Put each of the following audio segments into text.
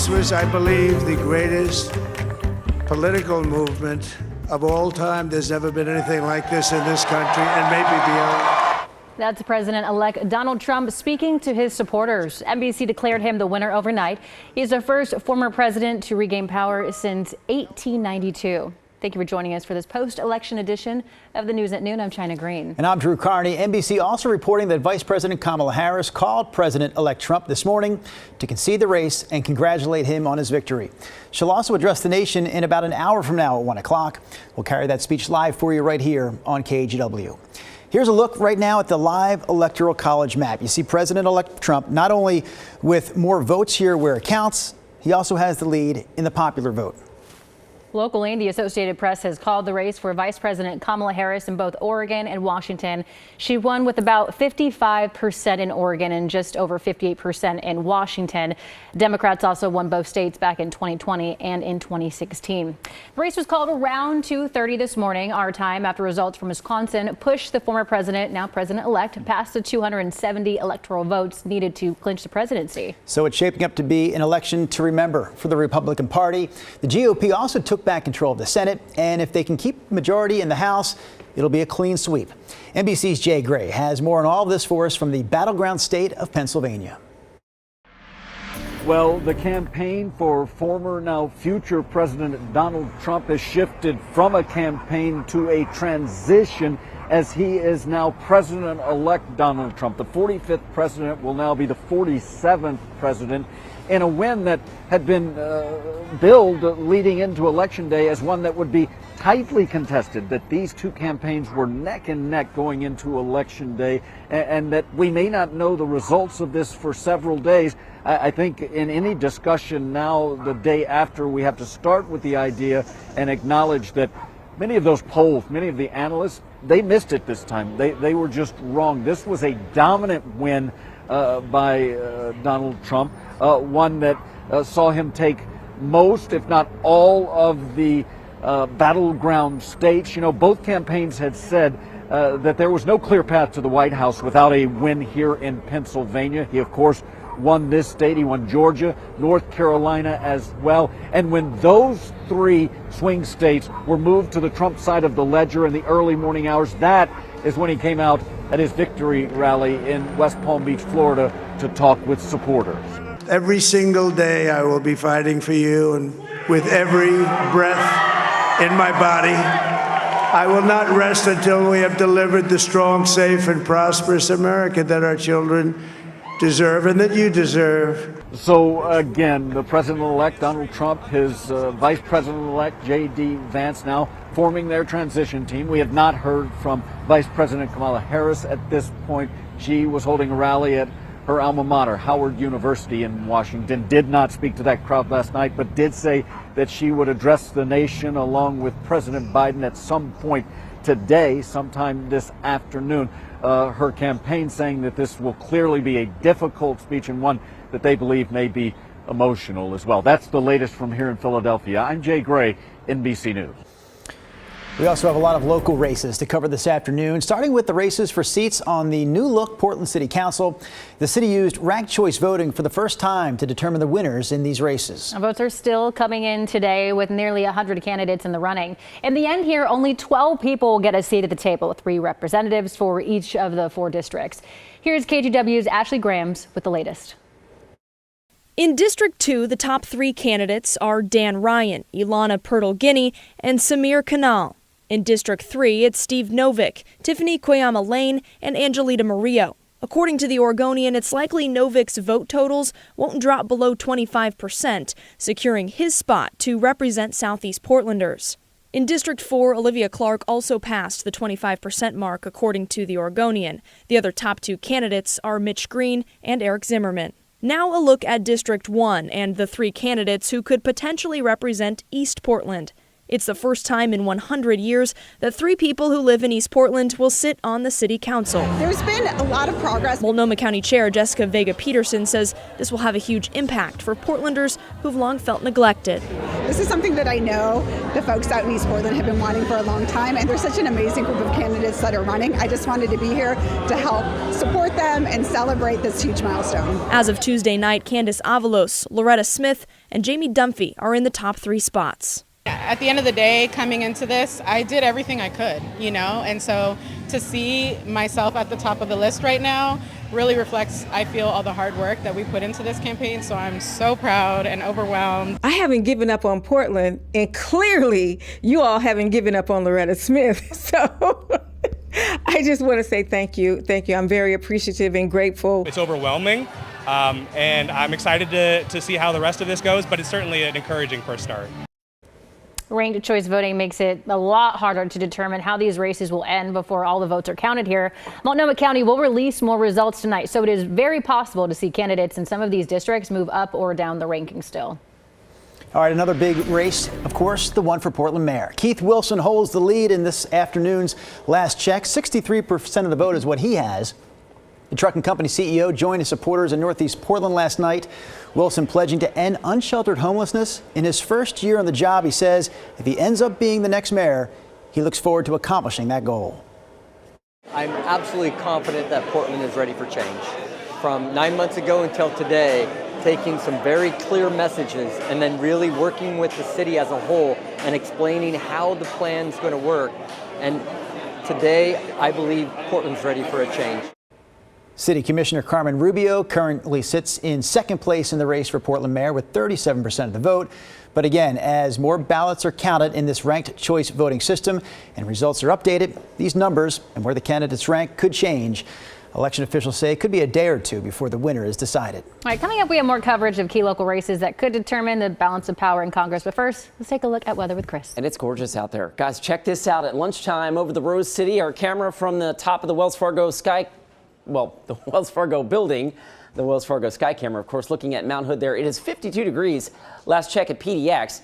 This was, I believe, the greatest political movement of all time. There's never been anything like this in this country and maybe beyond. That's President-elect Donald Trump speaking to his supporters. NBC declared him the winner overnight. He's the first former president to regain power since 1892. Thank you for joining us for this post-election edition of the News at Noon. I'm China Green. And I'm Drew Carney. NBC also reporting that Vice President Kamala Harris called President-elect Trump this morning to concede the race and congratulate him on his victory. She'll also address the nation in about an hour from now at 1 o'clock. We'll carry that speech live for you right here on KGW. Here's a look right now at the live electoral college map. You see President-elect Trump not only with more votes here where it counts, he also has the lead in the popular vote. Locally, the Associated Press has called the race for Vice President Kamala Harris in both Oregon and Washington. She won with about 55% in Oregon and just over 58% in Washington. Democrats also won both states back in 2020 and in 2016. The race was called around 2:30 this morning, our time, after results from Wisconsin pushed the former president, now president-elect, past the 270 electoral votes needed to clinch the presidency. So it's shaping up to be an election to remember for the Republican Party. The GOP also took back control of the Senate, and if they can keep majority in the House, it'll be a clean sweep. NBC's Jay Gray has more on all of this for us from the battleground state of Pennsylvania. Well, the campaign for former, now future President Donald Trump has shifted from a campaign to a transition as he is now President-elect Donald Trump. The 45th president will now be the 47th president, in a win that had been billed leading into Election Day as one that would be tightly contested, that these two campaigns were neck and neck going into Election Day, and that we may not know the results of this for several days. I think in any discussion now, the day after, we have to start with the idea and acknowledge that many of those polls, many of the analysts, they missed it this time. They were just wrong. This was a dominant win by Donald Trump, one that saw him take most, if not all, of the battleground states. You know, both campaigns had said that there was no clear path to the White House without a win here in Pennsylvania. He, of course, won this state. He won Georgia, North Carolina as well. And when those three swing states were moved to the Trump side of the ledger in the early morning hours, that is when he came out at his victory rally in West Palm Beach, Florida, to talk with supporters. Every single day I will be fighting for you, and with every breath in my body, I will not rest until we have delivered the strong, safe, and prosperous America that our children deserve and that you deserve. So again, the president-elect Donald Trump, his vice president-elect J.D. Vance now forming their transition team. We have not heard from Vice President Kamala Harris at this point. She was holding a rally at her alma mater, Howard University in Washington. Did not speak to that crowd last night, but did say that she would address the nation along with President Biden at some point today, sometime this afternoon. Her campaign saying that this will clearly be a difficult speech and one that they believe may be emotional as well. That's the latest from here in Philadelphia. I'm Jay Gray, NBC News. We also have a lot of local races to cover this afternoon, starting with the races for seats on the new-look Portland City Council. The city used ranked choice voting for the first time to determine the winners in these races. Votes are still coming in today with nearly 100 candidates in the running. In the end here, only 12 people get a seat at the table, with 3 representatives for each of the 4 districts. Here's KGW's Ashley Grams with the latest. In District 2, the top 3 candidates are Dan Ryan, Ilana Purtle-Guinea, and Samir Kanal. In District 3, it's Steve Novick, Tiffany Koyama Lane, and Angelita Murillo. According to the Oregonian, it's likely Novick's vote totals won't drop below 25%, securing his spot to represent Southeast Portlanders. In District 4, Olivia Clark also passed the 25% mark, according to the Oregonian. The other top 2 candidates are Mitch Green and Eric Zimmerman. Now a look at District 1 and the 3 candidates who could potentially represent East Portland. It's the first time in 100 years that 3 people who live in East Portland will sit on the city council. There's been a lot of progress. Multnomah County Chair Jessica Vega Peterson says this will have a huge impact for Portlanders who've long felt neglected. This is something that I know the folks out in East Portland have been wanting for a long time, and there's such an amazing group of candidates that are running. I just wanted to be here to help support them and celebrate this huge milestone. As of Tuesday night, Candace Avalos, Loretta Smith, and Jamie Dunphy are in the top 3 spots. At the end of the day, coming into this, I did everything I could, and so to see myself at the top of the list right now really reflects, I feel, all the hard work that we put into this campaign. So I'm so proud and overwhelmed. I haven't given up on Portland, and clearly you all haven't given up on Loretta Smith. So I just want to say thank you. Thank you. I'm very appreciative and grateful. It's overwhelming, and I'm excited to see how the rest of this goes, but it's certainly an encouraging first start. Ranked choice voting makes it a lot harder to determine how these races will end before all the votes are counted here. Multnomah County will release more results tonight, so it is very possible to see candidates in some of these districts move up or down the ranking still. All right, another big race, of course, the one for Portland Mayor. Keith Wilson holds the lead in this afternoon's last check. 63% of the vote is what he has. The trucking company CEO joined his supporters in Northeast Portland last night. Wilson pledging to end unsheltered homelessness. In his first year on the job, he says if he ends up being the next mayor, he looks forward to accomplishing that goal. I'm absolutely confident that Portland is ready for change. From 9 months ago until today, taking some very clear messages and then really working with the city as a whole and explaining how the plan's going to work. And today, I believe Portland's ready for a change. City Commissioner Carmen Rubio currently sits in second place in the race for Portland Mayor with 37% of the vote. But again, as more ballots are counted in this ranked choice voting system and results are updated, these numbers and where the candidates rank could change. Election officials say it could be a day or two before the winner is decided. All right, coming up, we have more coverage of key local races that could determine the balance of power in Congress. But first, let's take a look at weather with Chris. And it's gorgeous out there. Guys, check this out. At lunchtime over the Rose City, our camera from the top of the Wells Fargo the Wells Fargo building, the Wells Fargo Sky Camera, of course, looking at Mount Hood there. It is 52 degrees. Last check at PDX.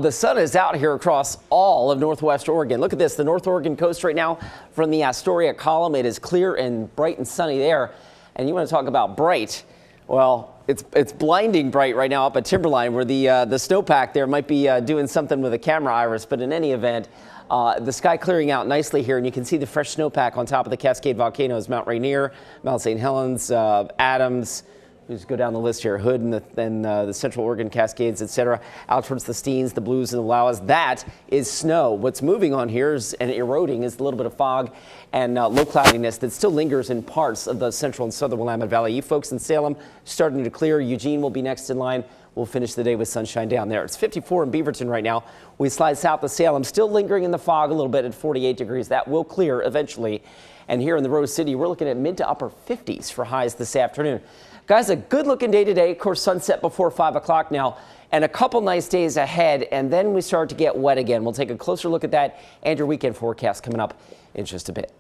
The sun is out here across all of Northwest Oregon. Look at this, the North Oregon coast right now from the Astoria column. It is clear and bright and sunny there. And you want to talk about bright? Well, it's blinding bright right now up at Timberline, where the snowpack there might be doing something with the camera iris. But in any event, the sky clearing out nicely here, and you can see the fresh snowpack on top of the Cascade volcanoes, Mount Rainier, Mount St. Helens, Adams. Just go down the list here. Hood and the Central Oregon Cascades, etc. Out towards the Steens, the Blues, and the Lauas. That is snow. What's moving on here and eroding is a little bit of fog and low cloudiness that still lingers in parts of the central and southern Willamette Valley. You folks in Salem starting to clear. Eugene will be next in line. We'll finish the day with sunshine down there. It's 54 in Beaverton right now. We slide south to Salem, still lingering in the fog a little bit at 48 degrees. That will clear eventually. And here in the Rose City, we're looking at mid to upper 50s for highs this afternoon. Guys, a good looking day today. Of course, sunset before 5 o'clock now, and a couple nice days ahead. And then we start to get wet again. We'll take a closer look at that and your weekend forecast coming up in just a bit.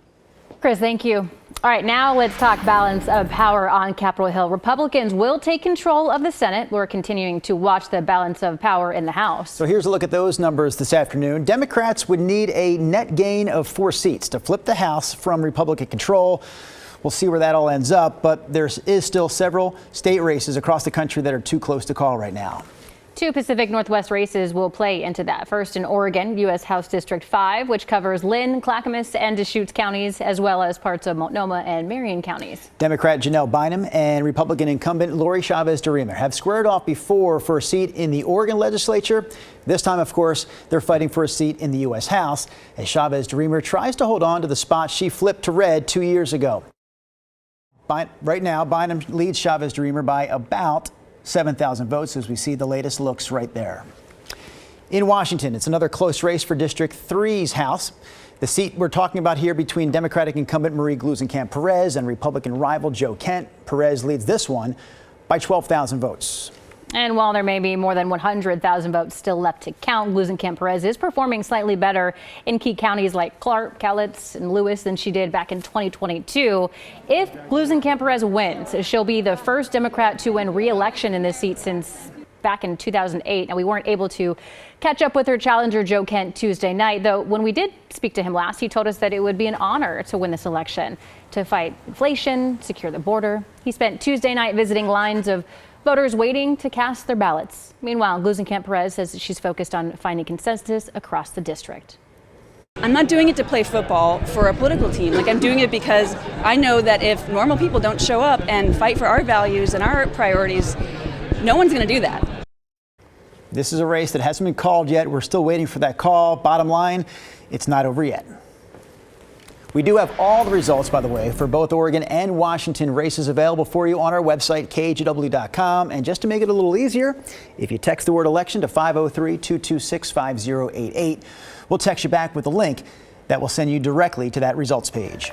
Chris, thank you. All right, now let's talk balance of power on Capitol Hill. Republicans will take control of the Senate. We're continuing to watch the balance of power in the House. So here's a look at those numbers this afternoon. Democrats would need a net gain of 4 seats to flip the House from Republican control. We'll see where that all ends up, but there is still several state races across the country that are too close to call right now. 2 Pacific Northwest races will play into that. First in Oregon, U.S. House District 5, which covers Lynn, Clackamas, and Deschutes counties, as well as parts of Multnomah and Marion counties. Democrat Janelle Bynum and Republican incumbent Lori Chavez-DeRemer have squared off before for a seat in the Oregon legislature. This time, of course, they're fighting for a seat in the U.S. House as Chavez-DeRemer tries to hold on to the spot she flipped to red 2 years ago. Right now, Bynum leads Chavez-DeRemer by about 7,000 votes as we see the latest looks right there. In Washington, it's another close race for District 3's House. The seat we're talking about here between Democratic incumbent Marie Gluesenkamp Perez and Republican rival Joe Kent. Perez leads this one by 12,000 votes. And while there may be more than 100,000 votes still left to count, Gluesenkamp Perez is performing slightly better in key counties like Clark, Cowlitz, and Lewis than she did back in 2022. If Gluesenkamp Perez wins, she'll be the first Democrat to win re-election in this seat since back in 2008. And we weren't able to catch up with her challenger, Joe Kent, Tuesday night, though when we did speak to him last, he told us that it would be an honor to win this election, to fight inflation, secure the border. He spent Tuesday night visiting lines of voters waiting to cast their ballots. Meanwhile, Glusenkamp-Perez says she's focused on finding consensus across the district. I'm not doing it to play football for a political team. Like, I'm doing it because I know that if normal people don't show up and fight for our values and our priorities, no one's going to do that. This is a race that hasn't been called yet. We're still waiting for that call. Bottom line, it's not over yet. We do have all the results, by the way, for both Oregon and Washington races available for you on our website, KGW.com. And just to make it a little easier, if you text the word election to 503-226-5088, we'll text you back with a link that will send you directly to that results page.